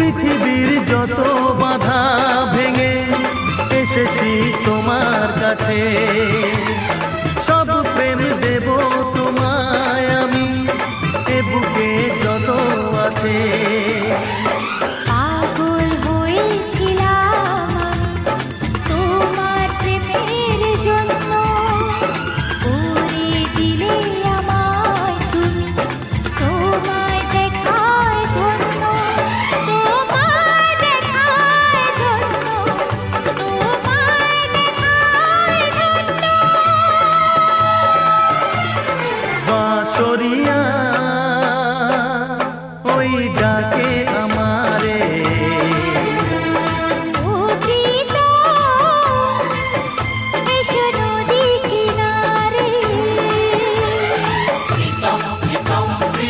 পৃথিবীর যত বাধা ভেঙে এসেছি তোমার কাছে, সব প্রেম দেব তোমায় আমি, এ বুকে যত আছে। পাগল হয়েছিলাম আমি তোমার প্রেমের জন্য, করে দিলে আমায় তুমি তোমায় দেখার জন্য, তোমায় দেখার জন্য, তোমায় দেখার জন্য। বাঁশরিয়া ওই